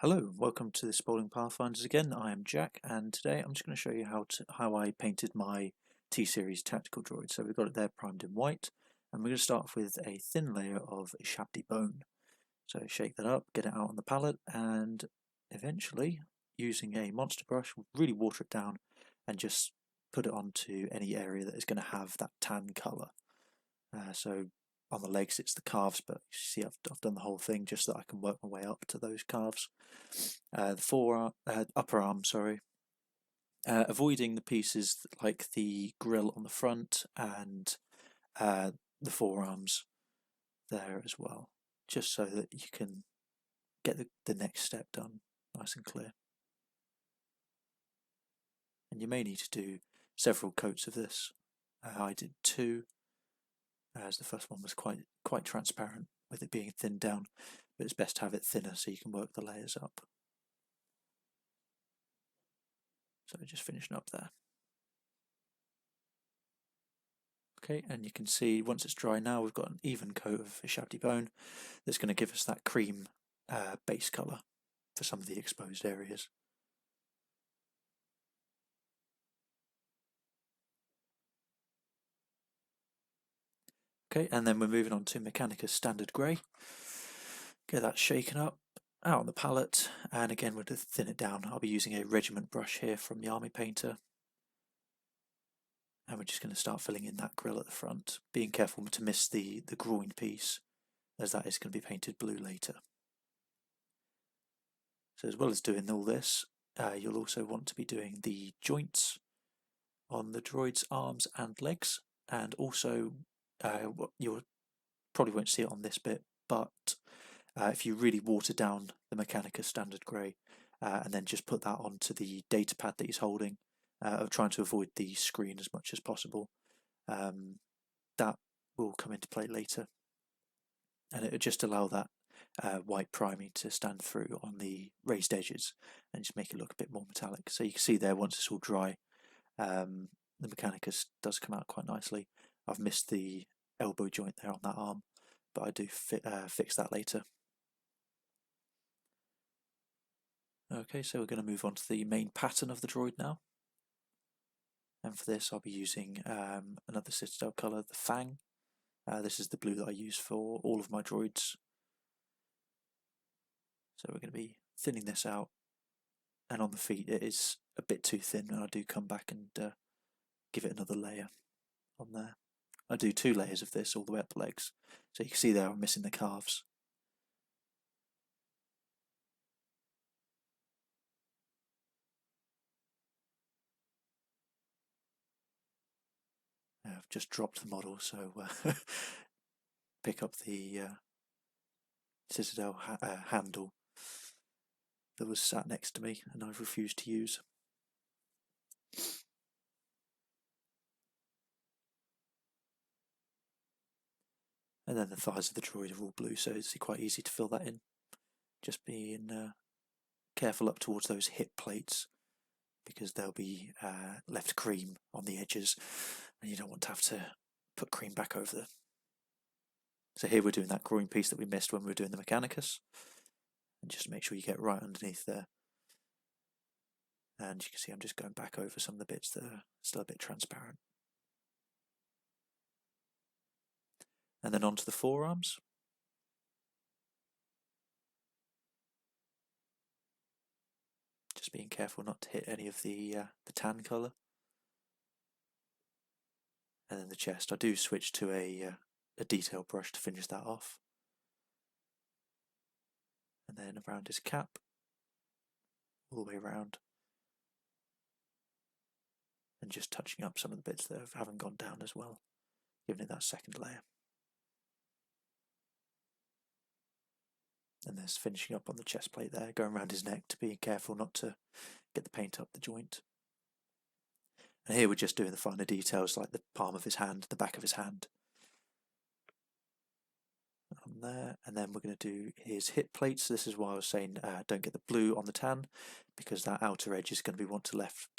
Hello, welcome to the Spalding Pathfinders again. I am Jack, and today I'm just going to show you how I painted my T Series Tactical Droid. So we've got it there primed in white, and we're going to start off with a thin layer of shabby bone. So shake that up, get it out on the palette, and eventually, using a monster brush, really water it down and just put it onto any area that is going to have that tan colour. So on the legs it's the calves, but you see I've done the whole thing just so that I can work my way up to those calves. The upper arm, sorry, avoiding the pieces like the grill on the front and the forearms there as well, just so that you can get the next step done nice and clear. And you may need to do several coats of this. I did two, as the first one was quite transparent with it being thinned down, but it's best to have it thinner so you can work the layers up. So just finishing up there. Okay, and you can see once it's dry now we've got an even coat of shabby bone that's going to give us that cream base colour for some of the exposed areas. Okay, and then we're moving on to Mechanicus Standard Grey. Get that shaken up, out on the palette, and again we're going to thin it down. I'll be using a regiment brush here from the Army Painter. And we're just going to start filling in that grill at the front, being careful to miss the groin piece, as that is going to be painted blue later. So as well as doing all this, you'll also want to be doing the joints on the droid's arms and legs, and also you'll probably won't see it on this bit, but if you really water down the Mechanicus Standard Grey and then just put that onto the data pad that he's holding, of trying to avoid the screen as much as possible, that will come into play later, and it will just allow that white priming to stand through on the raised edges and just make it look a bit more metallic. So you can see there, once it's all dry, the Mechanicus does come out quite nicely. I've missed the elbow joint there on that arm, but I do fix that later. Okay, so we're going to move on to the main pattern of the droid now. And for this I'll be using another Citadel colour, the Fang. This is the blue that I use for all of my droids. So we're going to be thinning this out, and on the feet it is a bit too thin, and I do come back and give it another layer on there. I do 2 layers of this all the way up the legs, so you can see there I'm missing the calves. I've just dropped the model, so pick up the Citadel handle that was sat next to me and I've refused to use. And then the thighs of the droid are all blue, so it's quite easy to fill that in. Just being careful up towards those hip plates, because they'll be left cream on the edges, and you don't want to have to put cream back over them. So here we're doing that groin piece that we missed when we were doing the Mechanicus, and just make sure you get right underneath there. And you can see I'm just going back over some of the bits that are still a bit transparent. And then onto the forearms. Just being careful not to hit any of the tan colour. And then the chest, I do switch to a detail brush to finish that off. And then around his cap, all the way around. And just touching up some of the bits that haven't gone down as well, giving it that second layer. And there's finishing up on the chest plate there, going around his neck to be careful not to get the paint up the joint. And here we're just doing the finer details, like the palm of his hand, the back of his hand. On there, and then we're going to do his hip plates. This is why I was saying don't get the blue on the tan, because that outer edge is going to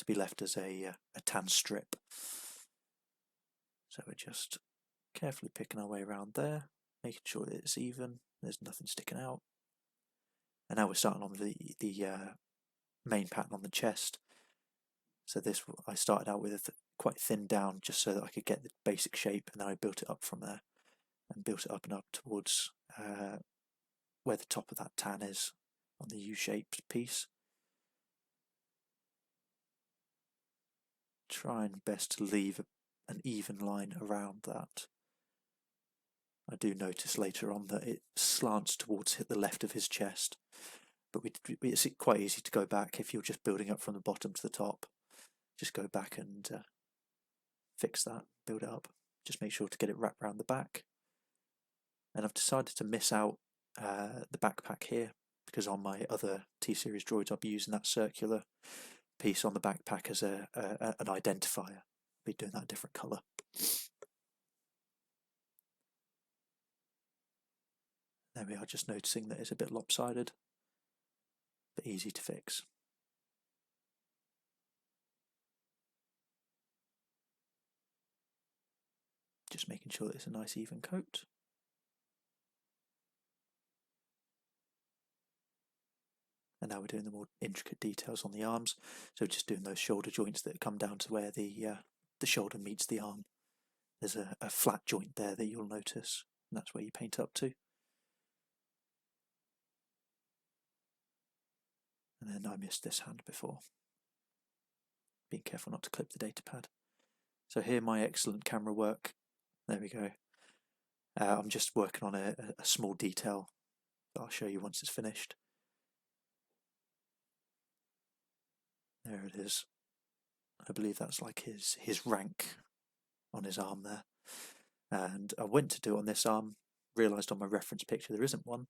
be left as a tan strip. So we're just carefully picking our way around there, making sure that it's even, there's nothing sticking out. And now we're starting on the main pattern on the chest. So this, I started out with quite thin down just so that I could get the basic shape, and then I built it up from there, and built it up and up towards where the top of that tan is on the U-shaped piece. Trying best to leave an even line around that. I do notice later on that it slants towards the left of his chest, but it's quite easy to go back if you're just building up from the bottom to the top. Just go back and fix that, build it up. Just make sure to get it wrapped around the back. And I've decided to miss out the backpack here, because on my other T Series droids I'll be using that circular piece on the backpack as an identifier. I'll be doing that a different colour. There we are, just noticing that it's a bit lopsided, but easy to fix. Just making sure that it's a nice even coat. And now we're doing the more intricate details on the arms, so just doing those shoulder joints that come down to where the shoulder meets the arm. There's a flat joint there that you'll notice, and that's where you paint up to. And then I missed this hand before. Being careful not to clip the data pad. So here, my excellent camera work. There we go. I'm just working on a small detail that I'll show you once it's finished. There it is. I believe that's like his rank on his arm there. And I went to do it on this arm, realised on my reference picture there isn't one,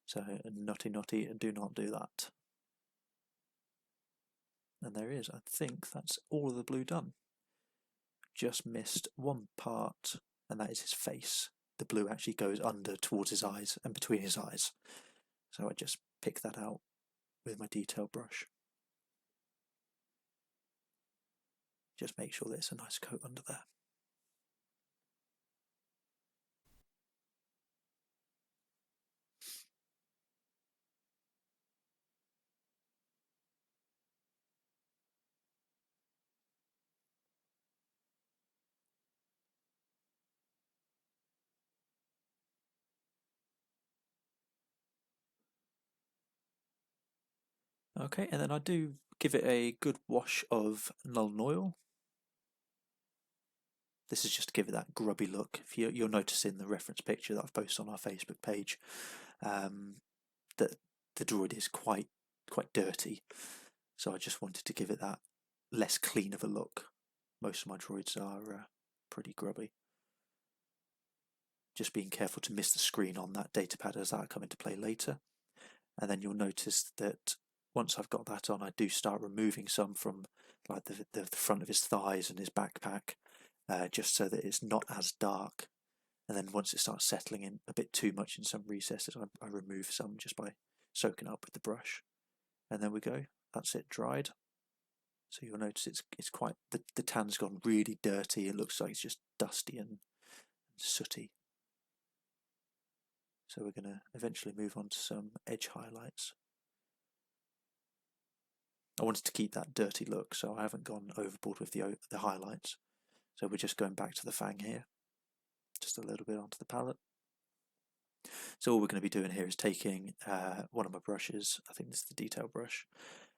so naughty, do not do that. And there is. I think that's all of the blue done. Just missed one part, and that is his face. The blue actually goes under towards his eyes and between his eyes. So I just pick that out with my detail brush. Just make sure that it's a nice coat under there. Okay, and then I do give it a good wash of Nuln Oil. This is just to give it that grubby look. If you'll notice in the reference picture that I've posted on our Facebook page, that the droid is quite dirty. So I just wanted to give it that less clean of a look. Most of my droids are pretty grubby. Just being careful to miss the screen on that datapad as that come into play later. And then you'll notice that once I've got that on, I do start removing some from like the front of his thighs and his backpack, just so that it's not as dark. And then once it starts settling in a bit too much in some recesses, I remove some just by soaking up with the brush. And there we go. That's it dried. So you'll notice it's quite the tan's gone really dirty. It looks like it's just dusty and sooty. So we're going to eventually move on to some edge highlights. I wanted to keep that dirty look, so I haven't gone overboard with the highlights. So we're just going back to the fang here, just a little bit onto the palette. So all we're going to be doing here is taking one of my brushes, I think this is the detail brush,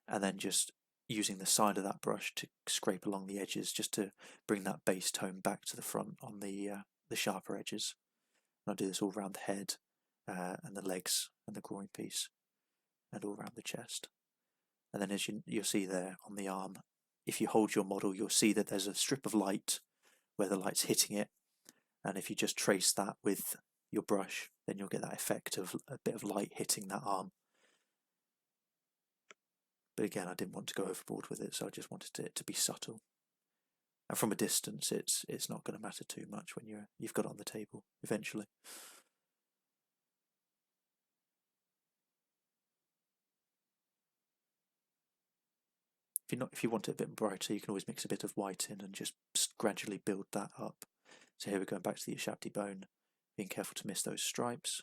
and then just using the side of that brush to scrape along the edges just to bring that base tone back to the front on the sharper edges. And I'll do this all around the head and the legs and the groin piece and all around the chest. And then as you'll see there on the arm, if you hold your model, you'll see that there's a strip of light where the light's hitting it. And if you just trace that with your brush, then you'll get that effect of a bit of light hitting that arm. But again, I didn't want to go overboard with it, so I just wanted it to be subtle. And from a distance, it's not going to matter too much when you've got it on the table eventually. If you want it a bit brighter, you can always mix a bit of white in and just gradually build that up. So here we're going back to the Ushabti bone, being careful to miss those stripes.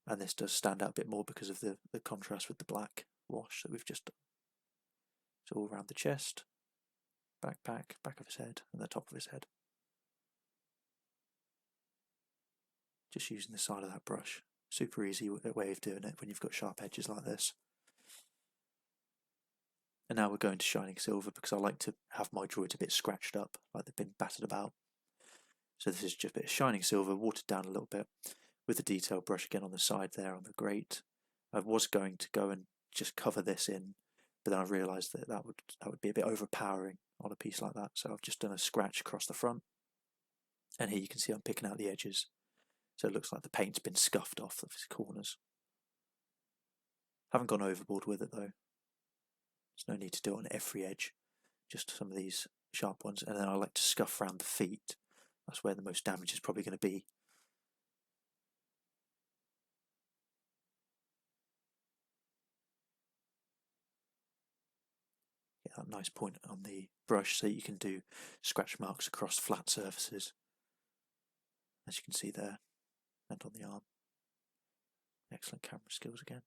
and this does stand out a bit more because of the contrast with the black wash that we've just done. So all around the chest, backpack, back of his head, and the top of his head. Just using the side of that brush. Super easy way of doing it when you've got sharp edges like this. And now we're going to shining silver because I like to have my droids a bit scratched up, like they've been battered about. So this is just a bit of shining silver, watered down a little bit, with the detail brush again on the side there on the grate. I was going to go and just cover this in, but then I realised that that would be a bit overpowering on a piece like that. So I've just done a scratch across the front, and here you can see I'm picking out the edges. So it looks like the paint's been scuffed off of his corners. Haven't gone overboard with it though. There's no need to do it on every edge, just some of these sharp ones. And then I like to scuff around the feet. That's where the most damage is probably going to be. Get that nice point on the brush so you can do scratch marks across flat surfaces, as you can see there, and on the arm. Excellent camera skills again.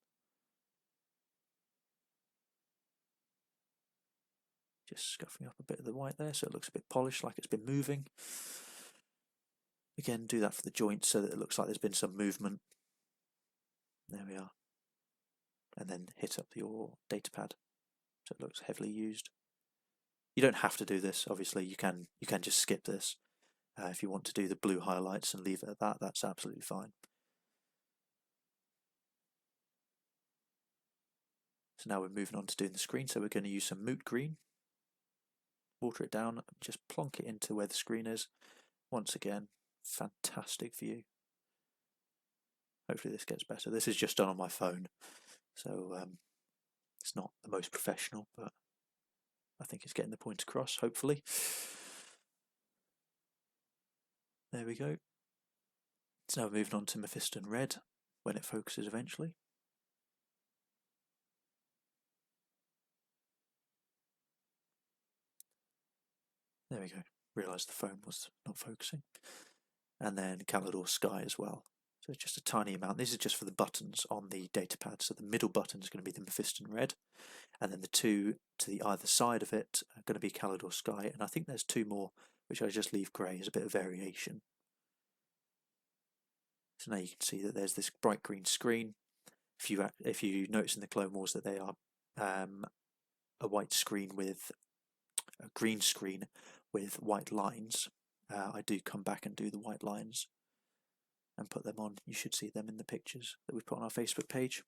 Just scuffing up a bit of the white there so it looks a bit polished, like it's been moving. Again, do that for the joints so that it looks like there's been some movement. There we are. And then hit up your data pad so it looks heavily used. You don't have to do this, obviously. You can just skip this. If you want to do the blue highlights and leave it at that, that's absolutely fine. So now we're moving on to doing the screen, so we're going to use some moot green. Water it down, just plonk it into where the screen is. Once again, fantastic view. Hopefully this gets better. This is just done on my phone, so it's not the most professional, but I think it's getting the point across, hopefully. There we go. So now we're moving on to Mephiston Red, when it focuses eventually. There we go. Realised the phone was not focusing. And then Calidor Sky as well. So it's just a tiny amount. These are just for the buttons on the data pad. So the middle button is going to be the Mephiston Red, and then the two to the either side of it are going to be Calidor Sky. And I think there's two more, which I just leave grey as a bit of variation. So now you can see that there's this bright green screen. If you notice in the Clone Wars that they are a white screen with a green screen with white lines, I do come back and do the white lines and put them on. You should see them in the pictures that we've put on our Facebook page.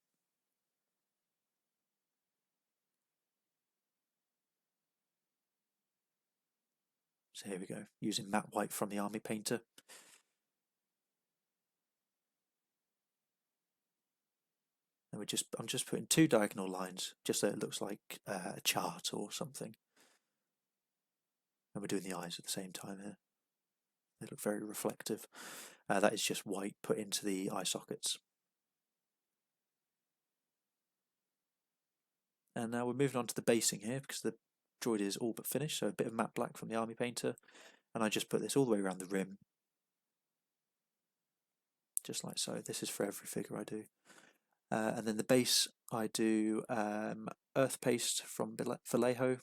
So here we go, using matte white from the Army Painter. And I'm just putting two diagonal lines, just so it looks like a chart or something. And we're doing the eyes at the same time here. They look very reflective. That is just white put into the eye sockets. And now we're moving on to the basing here because the droid is all but finished. So a bit of matte black from the Army Painter. And I just put this all the way around the rim. Just like so. This is for every figure I do. And then the base I do earth paste from Vallejo,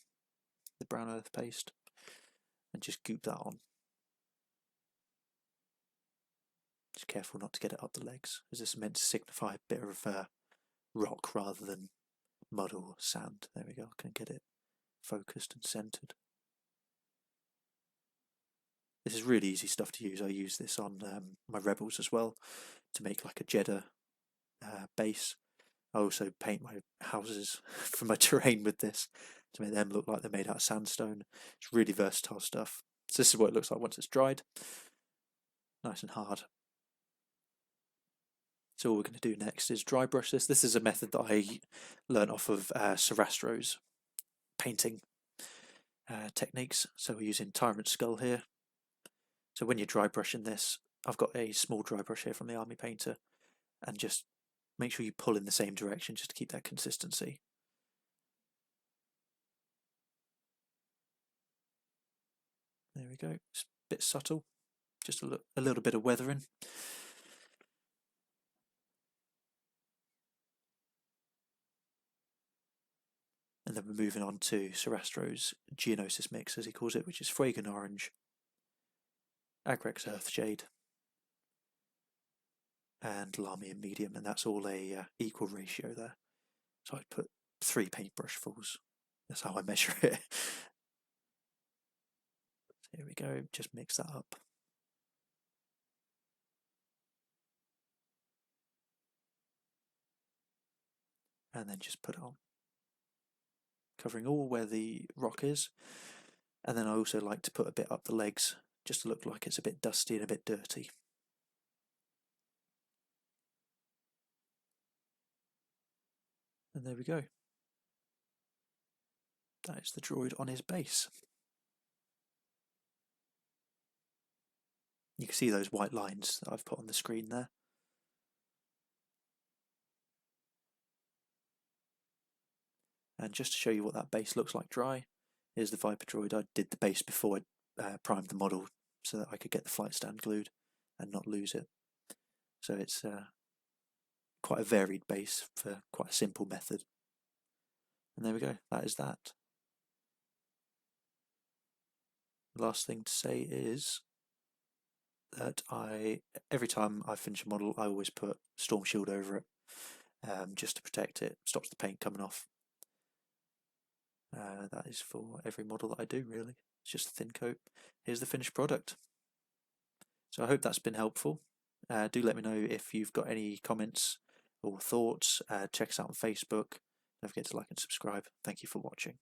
the brown earth paste, and just goop that on. Just careful not to get it up the legs, as this is meant to signify a bit of rock rather than mud or sand. There we go, I can get it focused and centered. This is really easy stuff to use. I use this on my Rebels as well to make like a Jeddah base. I also paint my houses for my terrain with this to make them look like they're made out of sandstone. It's really versatile stuff. So this is what it looks like once it's dried. Nice and hard. So all we're going to do next is dry brush this. This is a method that I learned off of Sarastro's painting techniques. So we're using Tyrant Skull here. So when you're dry brushing this, I've got a small dry brush here from the Army Painter, and just make sure you pull in the same direction just to keep that consistency. There we go. It's a bit subtle, just a little bit of weathering. And then we're moving on to Sarastro's Geonosis mix, as he calls it, which is Fragrant Orange, Agrex Earthshade, and Lamian Medium, and that's all a equal ratio there. So I'd put 3 paintbrushfuls. That's how I measure it. Here we go, just mix that up. And then just put it on, covering all where the rock is. And then I also like to put a bit up the legs, just to look like it's a bit dusty and a bit dirty. And there we go. That is the droid on his base. You can see those white lines that I've put on the screen there. And just to show you what that base looks like dry, here's the Viper droid. I did the base before I primed the model so that I could get the flight stand glued and not lose it. So it's quite a varied base for quite a simple method. And there we go, that is that. The last thing to say is that every time I finish a model, I always put Storm Shield over it, just to protect it, stops the paint coming off. That is for every model that I do, really. It's just a thin coat. Here's the finished product. So I hope that's been helpful. Do let me know if you've got any comments or thoughts. Check us out on Facebook. Don't forget to like and subscribe. Thank you for watching.